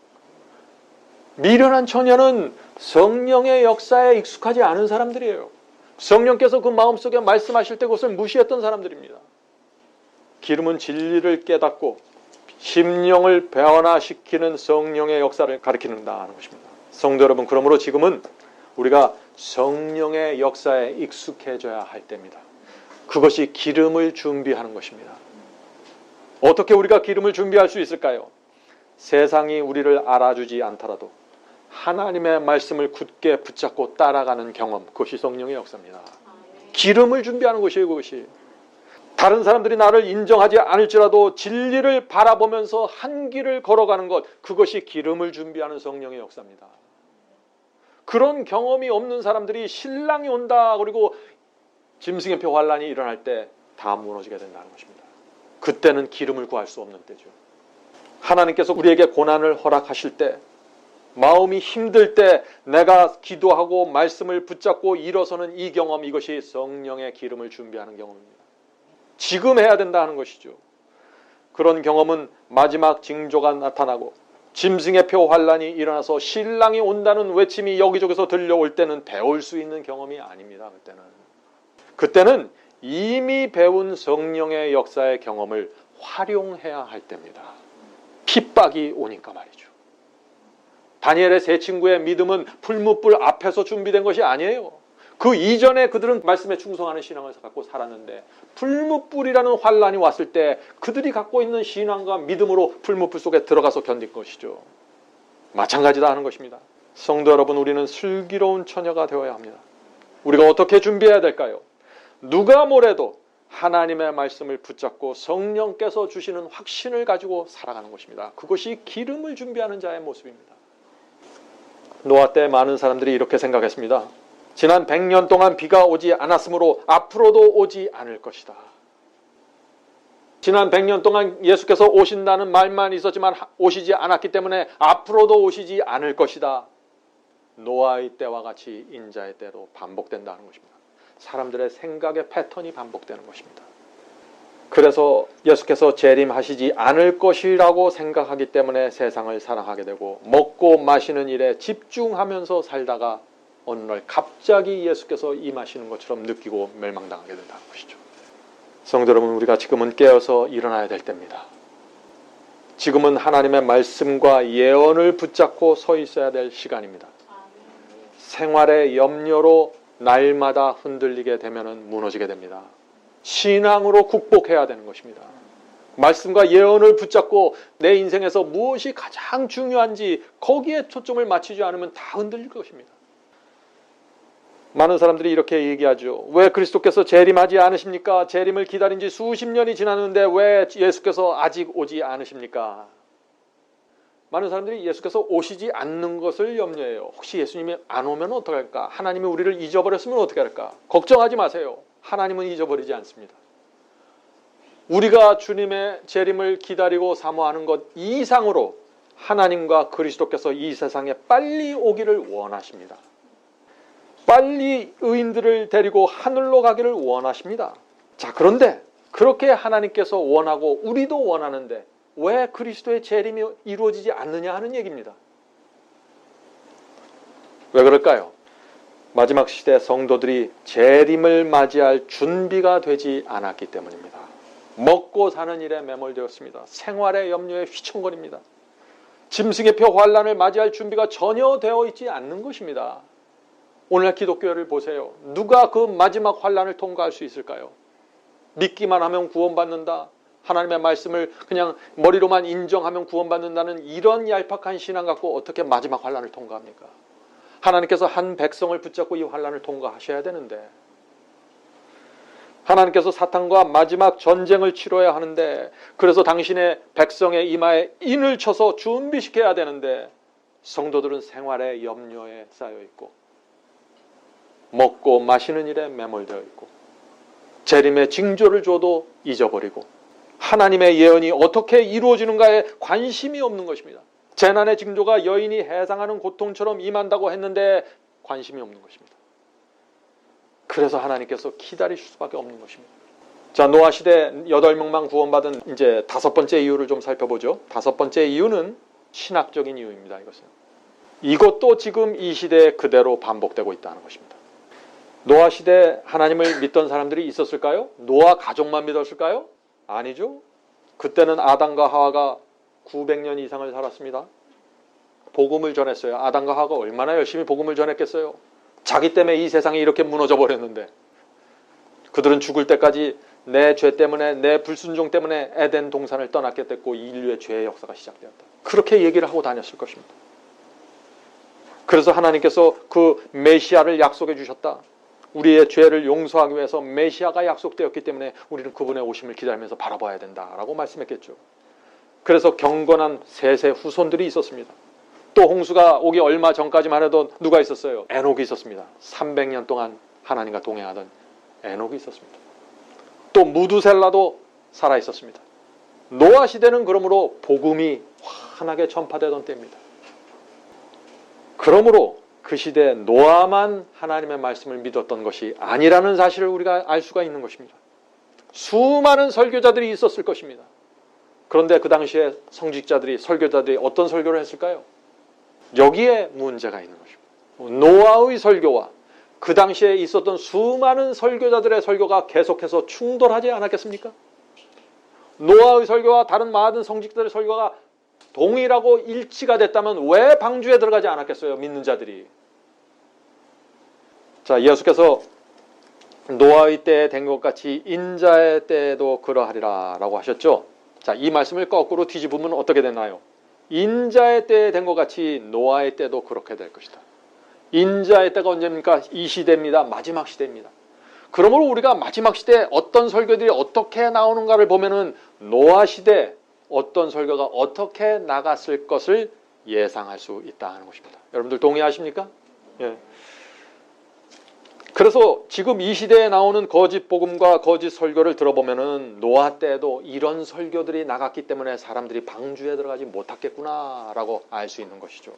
미련한 처녀는 성령의 역사에 익숙하지 않은 사람들이에요. 성령께서 그 마음속에 말씀하실 때 그것을 무시했던 사람들입니다. 기름은 진리를 깨닫고 심령을 변화시키는 성령의 역사를 가리킨다는 것입니다. 성도 여러분, 그러므로 지금은 우리가 성령의 역사에 익숙해져야 할 때입니다. 그것이 기름을 준비하는 것입니다. 어떻게 우리가 기름을 준비할 수 있을까요? 세상이 우리를 알아주지 않더라도 하나님의 말씀을 굳게 붙잡고 따라가는 경험, 그것이 성령의 역사입니다. 기름을 준비하는 것이에요. 그것이 다른 사람들이 나를 인정하지 않을지라도 진리를 바라보면서 한 길을 걸어가는 것, 그것이 기름을 준비하는 성령의 역사입니다. 그런 경험이 없는 사람들이 신랑이 온다 그리고 짐승의 표 환란이 일어날 때 다 무너지게 된다는 것입니다. 그때는 기름을 구할 수 없는 때죠. 하나님께서 우리에게 고난을 허락하실 때, 마음이 힘들 때 내가 기도하고 말씀을 붙잡고 일어서는 이 경험, 이것이 성령의 기름을 준비하는 경험입니다. 지금 해야 된다는 것이죠. 그런 경험은 마지막 징조가 나타나고 짐승의 표 환란이 일어나서 신랑이 온다는 외침이 여기저기서 들려올 때는 배울 수 있는 경험이 아닙니다. 그때는 이미 배운 성령의 역사의 경험을 활용해야 할 때입니다. 핍박이 오니까 말이죠. 다니엘의 세 친구의 믿음은 풀무불 앞에서 준비된 것이 아니에요. 그 이전에 그들은 말씀에 충성하는 신앙을 갖고 살았는데 풀무불이라는 환란이 왔을 때 그들이 갖고 있는 신앙과 믿음으로 풀무불 속에 들어가서 견딘 것이죠. 마찬가지다 하는 것입니다. 성도 여러분, 우리는 슬기로운 처녀가 되어야 합니다. 우리가 어떻게 준비해야 될까요? 누가 뭐래도 하나님의 말씀을 붙잡고 성령께서 주시는 확신을 가지고 살아가는 것입니다. 그것이 기름을 준비하는 자의 모습입니다. 노아 때 많은 사람들이 이렇게 생각했습니다. 지난 100년 동안 비가 오지 않았으므로 앞으로도 오지 않을 것이다. 지난 100년 동안 예수께서 오신다는 말만 있었지만 오시지 않았기 때문에 앞으로도 오시지 않을 것이다. 노아의 때와 같이 인자의 때로 반복된다는 것입니다. 사람들의 생각의 패턴이 반복되는 것입니다. 그래서 예수께서 재림하시지 않을 것이라고 생각하기 때문에 세상을 사랑하게 되고 먹고 마시는 일에 집중하면서 살다가 어느 날 갑자기 예수께서 임하시는 것처럼 느끼고 멸망당하게 된다는 것이죠. 성도 여러분, 우리가 지금은 깨어서 일어나야 될 때입니다. 지금은 하나님의 말씀과 예언을 붙잡고 서 있어야 될 시간입니다. 생활의 염려로 날마다 흔들리게 되면 무너지게 됩니다. 신앙으로 극복해야 되는 것입니다. 말씀과 예언을 붙잡고 내 인생에서 무엇이 가장 중요한지 거기에 초점을 맞추지 않으면 다 흔들릴 것입니다. 많은 사람들이 이렇게 얘기하죠. 왜 그리스도께서 재림하지 않으십니까? 재림을 기다린 지 수십 년이 지났는데 왜 예수께서 아직 오지 않으십니까? 많은 사람들이 예수께서 오시지 않는 것을 염려해요. 혹시 예수님이 안 오면 어떻게 할까? 하나님이 우리를 잊어버렸으면 어떻게 할까? 걱정하지 마세요. 하나님은 잊어버리지 않습니다. 우리가 주님의 재림을 기다리고 사모하는 것 이상으로 하나님과 그리스도께서 이 세상에 빨리 오기를 원하십니다. 빨리 의인들을 데리고 하늘로 가기를 원하십니다. 자, 그런데 그렇게 하나님께서 원하고 우리도 원하는데 왜 그리스도의 재림이 이루어지지 않느냐 하는 얘기입니다. 왜 그럴까요? 마지막 시대 성도들이 재림을 맞이할 준비가 되지 않았기 때문입니다. 먹고 사는 일에 매몰되었습니다. 생활의 염려에 휘청거립니다. 짐승의 표 환란을 맞이할 준비가 전혀 되어 있지 않는 것입니다. 오늘날 기독교를 보세요. 누가 그 마지막 환란을 통과할 수 있을까요? 믿기만 하면 구원받는다. 하나님의 말씀을 그냥 머리로만 인정하면 구원받는다는 이런 얄팍한 신앙 갖고 어떻게 마지막 환란을 통과합니까? 하나님께서 한 백성을 붙잡고 이 환란을 통과하셔야 되는데, 하나님께서 사탄과 마지막 전쟁을 치러야 하는데, 그래서 당신의 백성의 이마에 인을 쳐서 준비시켜야 되는데, 성도들은 생활의 염려에 쌓여 있고 먹고 마시는 일에 매몰되어 있고 재림의 징조를 줘도 잊어버리고 하나님의 예언이 어떻게 이루어지는가에 관심이 없는 것입니다. 재난의 징조가 여인이 해상하는 고통처럼 임한다고 했는데 관심이 없는 것입니다. 그래서 하나님께서 기다리실 수밖에 없는 것입니다. 자, 노아 시대 8명만 구원받은 이제 5번째 이유를 좀 살펴보죠. 5번째 이유는 신학적인 이유입니다. 이것도 지금 이 시대에 그대로 반복되고 있다는 것입니다. 노아 시대 하나님을 믿던 사람들이 있었을까요? 노아 가족만 믿었을까요? 아니죠. 그때는 아담과 하와가 900년 이상을 살았습니다. 복음을 전했어요. 아담과 하와가 얼마나 열심히 복음을 전했겠어요. 자기 때문에 이 세상이 이렇게 무너져 버렸는데 그들은 죽을 때까지 내 죄 때문에, 내 불순종 때문에 에덴 동산을 떠났게 됐고 인류의 죄의 역사가 시작되었다. 그렇게 얘기를 하고 다녔을 것입니다. 그래서 하나님께서 그 메시아를 약속해 주셨다. 우리의 죄를 용서하기 위해서 메시아가 약속되었기 때문에 우리는 그분의 오심을 기다리면서 바라봐야 된다라고 말씀했겠죠. 그래서 경건한 셋의 후손들이 있었습니다. 또 홍수가 오기 얼마 전까지만 해도 누가 있었어요? 에녹이 있었습니다. 300년 동안 하나님과 동행하던 에녹이 있었습니다. 또 무두셀라도 살아 있었습니다. 노아 시대는 그러므로 복음이 환하게 전파되던 때입니다. 그러므로 그 시대에 노아만 하나님의 말씀을 믿었던 것이 아니라는 사실을 우리가 알 수가 있는 것입니다. 수많은 설교자들이 있었을 것입니다. 그런데 그 당시에 성직자들이, 설교자들이 어떤 설교를 했을까요? 여기에 문제가 있는 것입니다. 노아의 설교와 그 당시에 있었던 수많은 설교자들의 설교가 계속해서 충돌하지 않았겠습니까? 노아의 설교와 다른 많은 성직자들의 설교가 동일하고 일치가 됐다면 왜 방주에 들어가지 않았겠어요? 믿는 자들이. 자, 예수께서 노아의 때에 된 것 같이 인자의 때에도 그러하리라 라고 하셨죠. 자, 이 말씀을 거꾸로 뒤집으면 어떻게 되나요? 인자의 때에 된 것 같이 노아의 때도 그렇게 될 것이다. 인자의 때가 언제입니까? 이 시대입니다. 마지막 시대입니다. 그러므로 우리가 마지막 시대에 어떤 설교들이 어떻게 나오는가를 보면은 노아 시대 어떤 설교가 어떻게 나갔을 것을 예상할 수 있다는 것입니다. 여러분들 동의하십니까? 예. 그래서 지금 이 시대에 나오는 거짓 복음과 거짓 설교를 들어보면은 노아 때에도 이런 설교들이 나갔기 때문에 사람들이 방주에 들어가지 못했겠구나라고 알 수 있는 것이죠.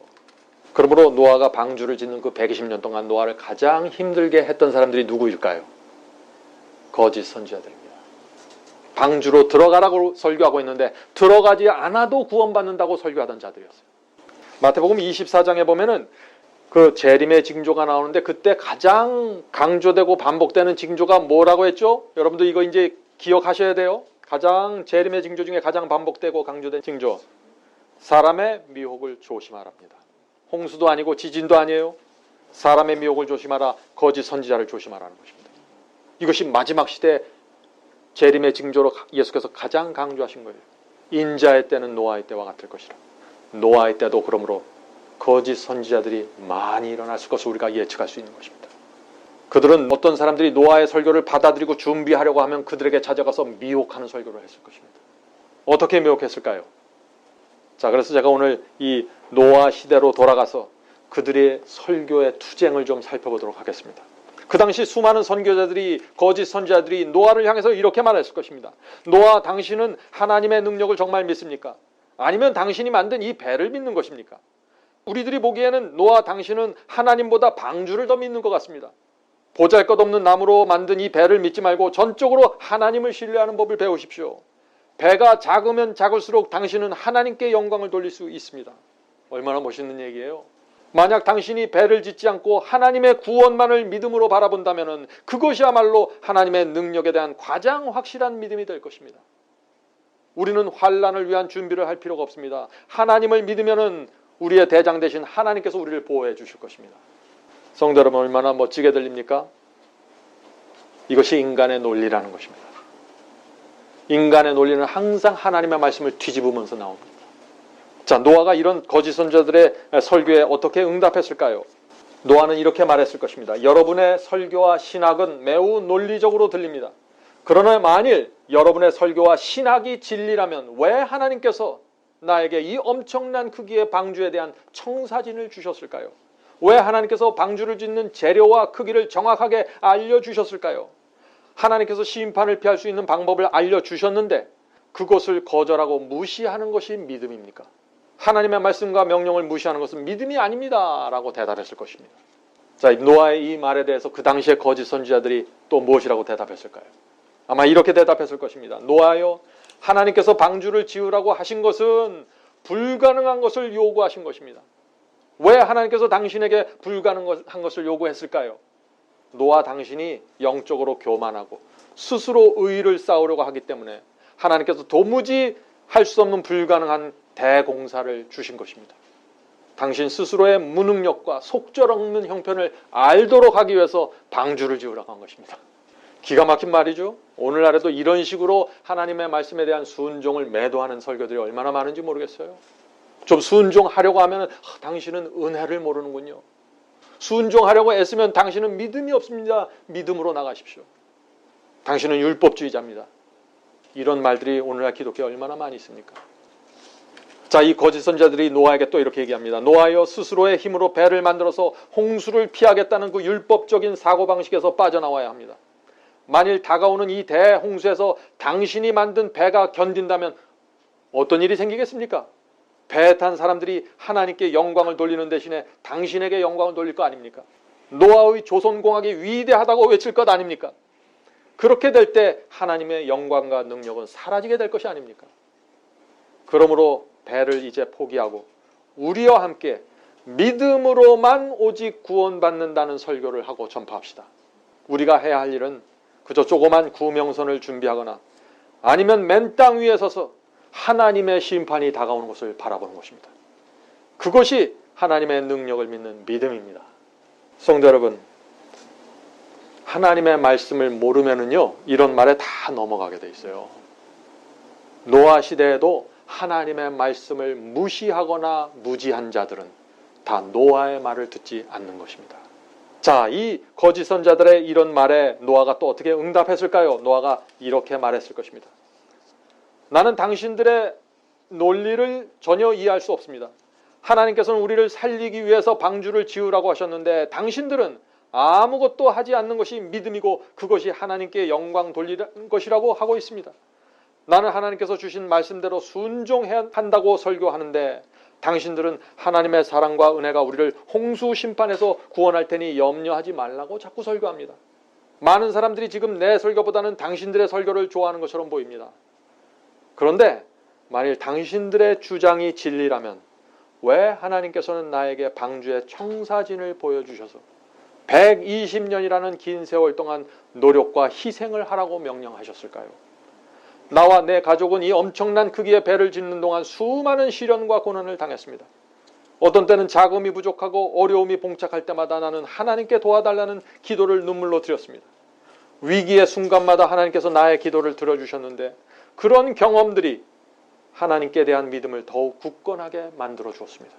그러므로 노아가 방주를 짓는 그 120년 동안 노아를 가장 힘들게 했던 사람들이 누구일까요? 거짓 선지자들입니다. 방주로 들어가라고 설교하고 있는데 들어가지 않아도 구원받는다고 설교하던 자들이었어요. 마태복음 24장에 보면은 그 재림의 징조가 나오는데 그때 가장 강조되고 반복되는 징조가 뭐라고 했죠? 여러분들 이거 이제 기억하셔야 돼요. 가장 재림의 징조 중에 가장 반복되고 강조된 징조. 사람의 미혹을 조심하랍니다. 홍수도 아니고 지진도 아니에요. 사람의 미혹을 조심하라. 거짓 선지자를 조심하라는 것입니다. 이것이 마지막 시대 재림의 징조로 예수께서 가장 강조하신 거예요. 인자의 때는 노아의 때와 같을 것이라. 노아의 때도 그러므로 거짓 선지자들이 많이 일어났을 것을 우리가 예측할 수 있는 것입니다. 그들은 어떤 사람들이 노아의 설교를 받아들이고 준비하려고 하면 그들에게 찾아가서 미혹하는 설교를 했을 것입니다. 어떻게 미혹했을까요? 자, 그래서 제가 오늘 이 노아 시대로 돌아가서 그들의 설교의 투쟁을 좀 살펴보도록 하겠습니다. 그 당시 수많은 선교자들이, 거짓 선지자들이 노아를 향해서 이렇게 말했을 것입니다. 노아, 당신은 하나님의 능력을 정말 믿습니까? 아니면 당신이 만든 이 배를 믿는 것입니까? 우리들이 보기에는 노아, 당신은 하나님보다 방주를 더 믿는 것 같습니다. 보잘것없는 나무로 만든 이 배를 믿지 말고 전적으로 하나님을 신뢰하는 법을 배우십시오. 배가 작으면 작을수록 당신은 하나님께 영광을 돌릴 수 있습니다. 얼마나 멋있는 얘기예요. 만약 당신이 배를 짓지 않고 하나님의 구원만을 믿음으로 바라본다면 그것이야말로 하나님의 능력에 대한 가장 확실한 믿음이 될 것입니다. 우리는 환난을 위한 준비를 할 필요가 없습니다. 하나님을 믿으면 우리의 대장 되신 하나님께서 우리를 보호해 주실 것입니다. 성도 여러분, 얼마나 멋지게 들립니까? 이것이 인간의 논리라는 것입니다. 인간의 논리는 항상 하나님의 말씀을 뒤집으면서 나옵니다. 자, 노아가 이런 거짓 선지자들의 설교에 어떻게 응답했을까요? 노아는 이렇게 말했을 것입니다. 여러분의 설교와 신학은 매우 논리적으로 들립니다. 그러나 만일 여러분의 설교와 신학이 진리라면 왜 하나님께서 나에게 이 엄청난 크기의 방주에 대한 청사진을 주셨을까요? 왜 하나님께서 방주를 짓는 재료와 크기를 정확하게 알려주셨을까요? 하나님께서 심판을 피할 수 있는 방법을 알려주셨는데 그것을 거절하고 무시하는 것이 믿음입니까? 하나님의 말씀과 명령을 무시하는 것은 믿음이 아닙니다 라고 대답했을 것입니다. 자, 노아의 이 말에 대해서 그 당시의 거짓 선지자들이 또 무엇이라고 대답했을까요? 아마 이렇게 대답했을 것입니다. 노아여, 하나님께서 방주를 지으라고 하신 것은 불가능한 것을 요구하신 것입니다. 왜 하나님께서 당신에게 불가능한 것을 요구했을까요? 노아 당신이 영적으로 교만하고 스스로 의의를 쌓으려고 하기 때문에 하나님께서 도무지 할 수 없는 불가능한 대공사를 주신 것입니다. 당신 스스로의 무능력과 속절없는 형편을 알도록 하기 위해서 방주를 지으라고 한 것입니다. 기가 막힌 말이죠. 오늘날에도 이런 식으로 하나님의 말씀에 대한 순종을 매도하는 설교들이 얼마나 많은지 모르겠어요. 좀 순종하려고 하면 당신은 은혜를 모르는군요. 순종하려고 애쓰면 당신은 믿음이 없습니다. 믿음으로 나가십시오. 당신은 율법주의자입니다. 이런 말들이 오늘날 기독교에 얼마나 많이 있습니까? 자, 이 거짓 선지자들이 노아에게 또 이렇게 얘기합니다. 노아여, 스스로의 힘으로 배를 만들어서 홍수를 피하겠다는 그 율법적인 사고방식에서 빠져나와야 합니다. 만일 다가오는 이 대홍수에서 당신이 만든 배가 견딘다면 어떤 일이 생기겠습니까? 배에 탄 사람들이 하나님께 영광을 돌리는 대신에 당신에게 영광을 돌릴 거 아닙니까? 노아의 조선공학이 위대하다고 외칠 것 아닙니까? 그렇게 될 때 하나님의 영광과 능력은 사라지게 될 것이 아닙니까? 그러므로 배를 이제 포기하고 우리와 함께 믿음으로만 오직 구원받는다는 설교를 하고 전파합시다. 우리가 해야 할 일은 그저 조그만 구명선을 준비하거나 아니면 맨 땅 위에 서서 하나님의 심판이 다가오는 것을 바라보는 것입니다. 그것이 하나님의 능력을 믿는 믿음입니다. 성도 여러분, 하나님의 말씀을 모르면은요, 이런 말에 다 넘어가게 돼 있어요. 노아 시대에도 하나님의 말씀을 무시하거나 무지한 자들은 다 노아의 말을 듣지 않는 것입니다. 자, 이 거짓 선자들의 이런 말에 노아가 또 어떻게 응답했을까요? 노아가 이렇게 말했을 것입니다. 나는 당신들의 논리를 전혀 이해할 수 없습니다. 하나님께서는 우리를 살리기 위해서 방주를 지으라고 하셨는데 당신들은 아무것도 하지 않는 것이 믿음이고 그것이 하나님께 영광 돌리는 것이라고 하고 있습니다. 나는 하나님께서 주신 말씀대로 순종해야 한다고 설교하는데 당신들은 하나님의 사랑과 은혜가 우리를 홍수 심판에서 구원할 테니 염려하지 말라고 자꾸 설교합니다. 많은 사람들이 지금 내 설교보다는 당신들의 설교를 좋아하는 것처럼 보입니다. 그런데 만일 당신들의 주장이 진리라면 왜 하나님께서는 나에게 방주의 청사진을 보여주셔서 120년이라는 긴 세월 동안 노력과 희생을 하라고 명령하셨을까요? 나와 내 가족은 이 엄청난 크기의 배를 짓는 동안 수많은 시련과 고난을 당했습니다. 어떤 때는 자금이 부족하고 어려움이 봉착할 때마다 나는 하나님께 도와달라는 기도를 눈물로 드렸습니다. 위기의 순간마다 하나님께서 나의 기도를 들어주셨는데 그런 경험들이 하나님께 대한 믿음을 더욱 굳건하게 만들어 주었습니다.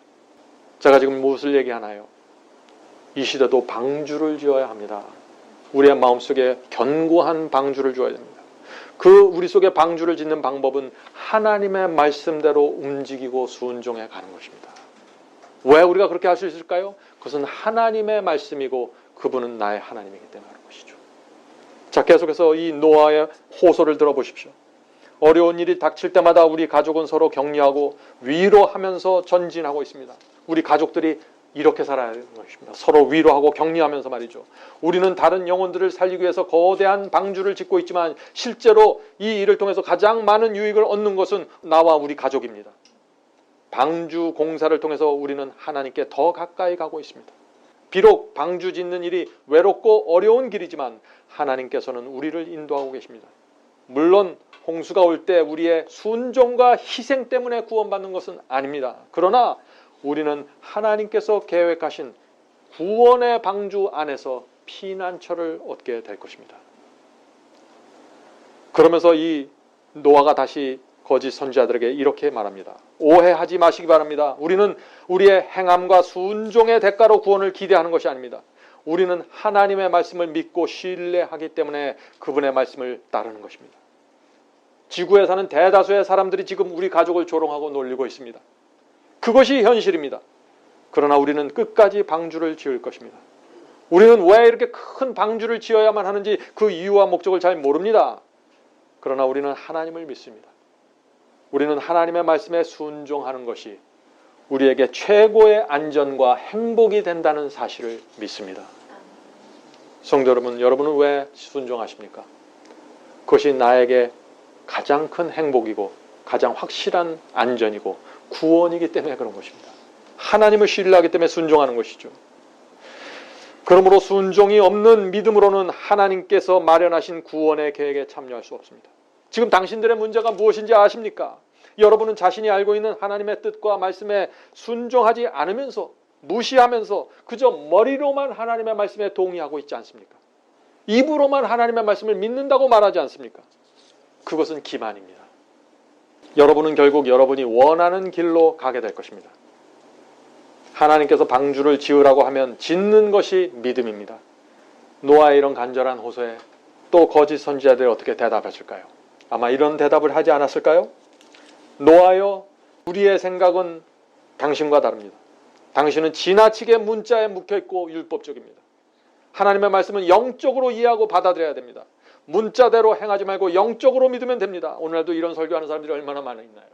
제가 지금 무엇을 얘기하나요? 이 시대도 방주를 지어야 합니다. 우리의 마음속에 견고한 방주를 지어야 됩니다. 그 우리 속에 방주를 짓는 방법은 하나님의 말씀대로 움직이고 순종해 가는 것입니다. 왜 우리가 그렇게 할 수 있을까요? 그것은 하나님의 말씀이고 그분은 나의 하나님이기 때문에 그런 것이죠. 자, 계속해서 이 노아의 호소를 들어보십시오. 어려운 일이 닥칠 때마다 우리 가족은 서로 격려하고 위로하면서 전진하고 있습니다. 우리 가족들이 이렇게 살아야 하는 것입니다. 서로 위로하고 격려하면서 말이죠. 우리는 다른 영혼들을 살리기 위해서 거대한 방주를 짓고 있지만 실제로 이 일을 통해서 가장 많은 유익을 얻는 것은 나와 우리 가족입니다. 방주 공사를 통해서 우리는 하나님께 더 가까이 가고 있습니다. 비록 방주 짓는 일이 외롭고 어려운 길이지만 하나님께서는 우리를 인도하고 계십니다. 물론 홍수가 올 때 우리의 순종과 희생 때문에 구원받는 것은 아닙니다. 그러나 우리는 하나님께서 계획하신 구원의 방주 안에서 피난처를 얻게 될 것입니다. 그러면서 이 노아가 다시 거짓 선지자들에게 이렇게 말합니다. 오해하지 마시기 바랍니다. 우리는 우리의 행함과 순종의 대가로 구원을 기대하는 것이 아닙니다. 우리는 하나님의 말씀을 믿고 신뢰하기 때문에 그분의 말씀을 따르는 것입니다. 지구에 사는 대다수의 사람들이 지금 우리 가족을 조롱하고 놀리고 있습니다. 그것이 현실입니다. 그러나 우리는 끝까지 방주를 지을 것입니다. 우리는 왜 이렇게 큰 방주를 지어야만 하는지 그 이유와 목적을 잘 모릅니다. 그러나 우리는 하나님을 믿습니다. 우리는 하나님의 말씀에 순종하는 것이 우리에게 최고의 안전과 행복이 된다는 사실을 믿습니다. 성도 여러분, 여러분은 왜 순종하십니까? 그것이 나에게 가장 큰 행복이고 가장 확실한 안전이고 구원이기 때문에 그런 것입니다. 하나님을 신뢰하기 때문에 순종하는 것이죠. 그러므로 순종이 없는 믿음으로는 하나님께서 마련하신 구원의 계획에 참여할 수 없습니다. 지금 당신들의 문제가 무엇인지 아십니까? 여러분은 자신이 알고 있는 하나님의 뜻과 말씀에 순종하지 않으면서 무시하면서 그저 머리로만 하나님의 말씀에 동의하고 있지 않습니까? 입으로만 하나님의 말씀을 믿는다고 말하지 않습니까? 그것은 기만입니다. 여러분은 결국 여러분이 원하는 길로 가게 될 것입니다. 하나님께서 방주를 지으라고 하면 짓는 것이 믿음입니다. 노아의 이런 간절한 호소에 또 거짓 선지자들이 어떻게 대답했을까요? 아마 이런 대답을 하지 않았을까요? 노아여, 우리의 생각은 당신과 다릅니다. 당신은 지나치게 문자에 묵혀있고 율법적입니다. 하나님의 말씀은 영적으로 이해하고 받아들여야 됩니다. 문자대로 행하지 말고 영적으로 믿으면 됩니다. 오늘날도 이런 설교하는 사람들이 얼마나 많이 있나요?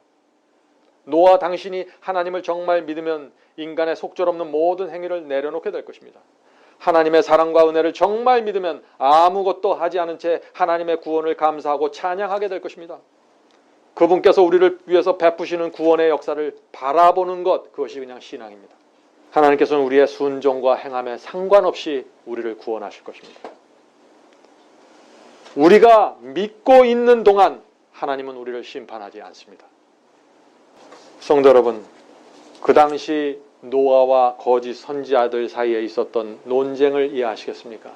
노아, 당신이 하나님을 정말 믿으면 인간의 속절없는 모든 행위를 내려놓게 될 것입니다. 하나님의 사랑과 은혜를 정말 믿으면 아무것도 하지 않은 채 하나님의 구원을 감사하고 찬양하게 될 것입니다. 그분께서 우리를 위해서 베푸시는 구원의 역사를 바라보는 것, 그것이 그냥 신앙입니다. 하나님께서는 우리의 순종과 행함에 상관없이 우리를 구원하실 것입니다. 우리가 믿고 있는 동안 하나님은 우리를 심판하지 않습니다. 성도 여러분, 그 당시 노아와 거짓 선지자들 사이에 있었던 논쟁을 이해하시겠습니까?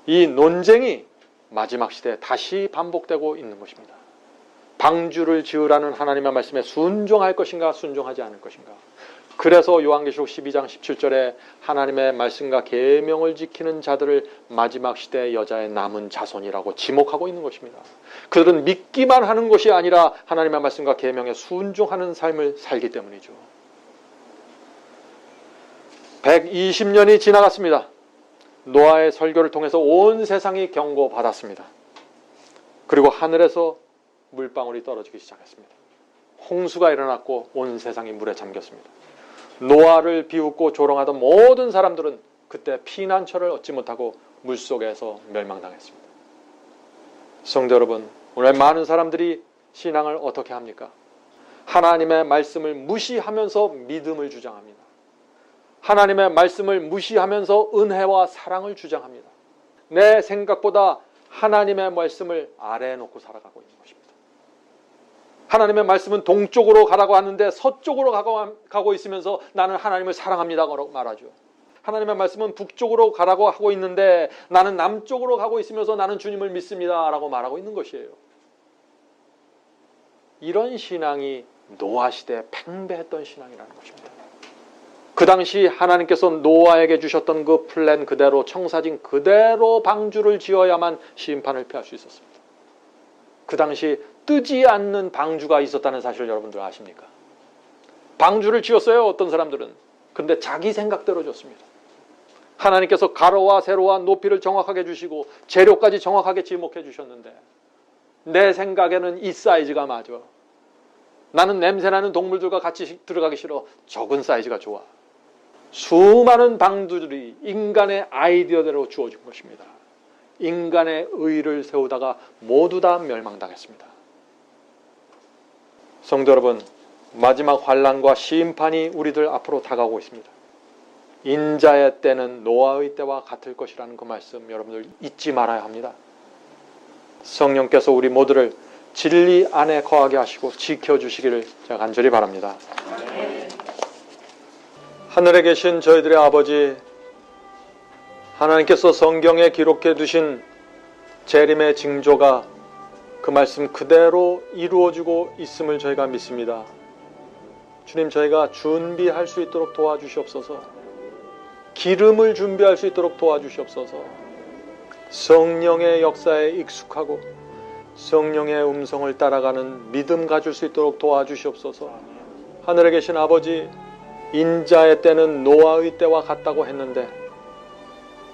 이 논쟁이 마지막 시대에 다시 반복되고 있는 것입니다. 방주를 지으라는 하나님의 말씀에 순종할 것인가 순종하지 않을 것인가. 그래서 요한계시록 12장 17절에 하나님의 말씀과 계명을 지키는 자들을 마지막 시대의 여자의 남은 자손이라고 지목하고 있는 것입니다. 그들은 믿기만 하는 것이 아니라 하나님의 말씀과 계명에 순종하는 삶을 살기 때문이죠. 120년이 지나갔습니다. 노아의 설교를 통해서 온 세상이 경고받았습니다. 그리고 하늘에서 물방울이 떨어지기 시작했습니다. 홍수가 일어났고 온 세상이 물에 잠겼습니다. 노아를 비웃고 조롱하던 모든 사람들은 그때 피난처를 얻지 못하고 물속에서 멸망당했습니다. 성도 여러분, 오늘 많은 사람들이 신앙을 어떻게 합니까? 하나님의 말씀을 무시하면서 믿음을 주장합니다. 하나님의 말씀을 무시하면서 은혜와 사랑을 주장합니다. 내 생각보다 하나님의 말씀을 아래에 놓고 살아가고 있는 것입니다. 하나님의 말씀은 동쪽으로 가라고 하는데 서쪽으로 가고 있으면서 나는 하나님을 사랑합니다라고 말하죠. 하나님의 말씀은 북쪽으로 가라고 하고 있는데 나는 남쪽으로 가고 있으면서 나는 주님을 믿습니다라고 말하고 있는 것이에요. 이런 신앙이 노아 시대에 팽배했던 신앙이라는 것입니다. 그 당시 하나님께서 노아에게 주셨던 그 플랜 그대로, 청사진 그대로 방주를 지어야만 심판을 피할 수 있었습니다. 그 당시 뜨지 않는 방주가 있었다는 사실을 여러분들 아십니까? 방주를 지었어요, 어떤 사람들은. 근데 자기 생각대로 졌습니다. 하나님께서 가로와 세로와 높이를 정확하게 주시고 재료까지 정확하게 지목해 주셨는데 내 생각에는 이 사이즈가 맞아. 나는 냄새나는 동물들과 같이 들어가기 싫어. 적은 사이즈가 좋아. 수많은 방주들이 인간의 아이디어대로 주어진 것입니다. 인간의 의를 세우다가 모두 다 멸망당했습니다. 성도 여러분, 마지막 환난과 심판이 우리들 앞으로 다가오고 있습니다. 인자의 때는 노아의 때와 같을 것이라는 그 말씀 여러분들 잊지 말아야 합니다. 성령께서 우리 모두를 진리 안에 거하게 하시고 지켜주시기를 제가 간절히 바랍니다. 하늘에 계신 저희들의 아버지, 하나님께서 성경에 기록해 두신 재림의 징조가 그 말씀 그대로 이루어지고 있음을 저희가 믿습니다. 주님, 저희가 준비할 수 있도록 도와주시옵소서. 기름을 준비할 수 있도록 도와주시옵소서. 성령의 역사에 익숙하고 성령의 음성을 따라가는 믿음 가질 수 있도록 도와주시옵소서. 하늘에 계신 아버지, 인자의 때는 노아의 때와 같다고 했는데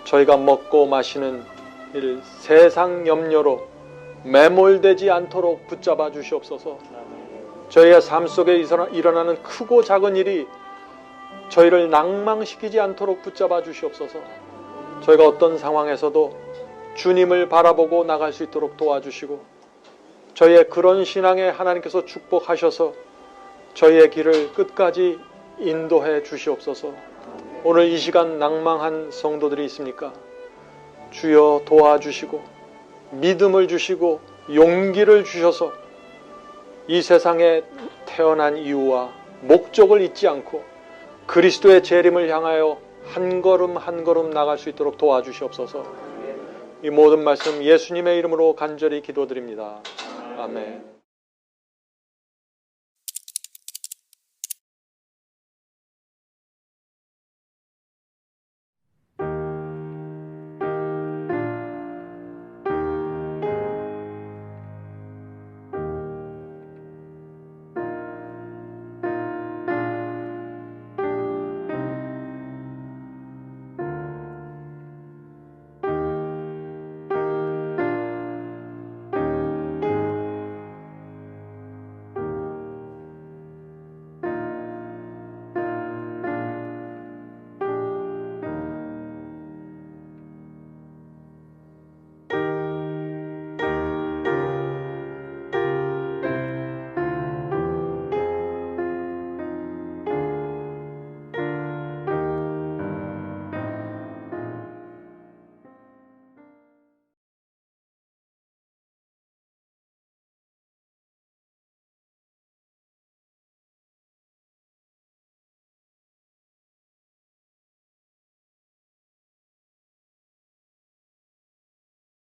저희가 먹고 마시는 일 세상 염려로 매몰되지 않도록 붙잡아 주시옵소서. 저희의 삶 속에 일어나는 크고 작은 일이 저희를 낭망시키지 않도록 붙잡아 주시옵소서. 저희가 어떤 상황에서도 주님을 바라보고 나갈 수 있도록 도와주시고 저희의 그런 신앙에 하나님께서 축복하셔서 저희의 길을 끝까지 인도해 주시옵소서. 오늘 이 시간 낭망한 성도들이 있습니까? 주여 도와주시고 믿음을 주시고 용기를 주셔서 이 세상에 태어난 이유와 목적을 잊지 않고 그리스도의 재림을 향하여 한 걸음 한 걸음 나갈 수 있도록 도와주시옵소서. 이 모든 말씀 예수님의 이름으로 간절히 기도드립니다. 아멘.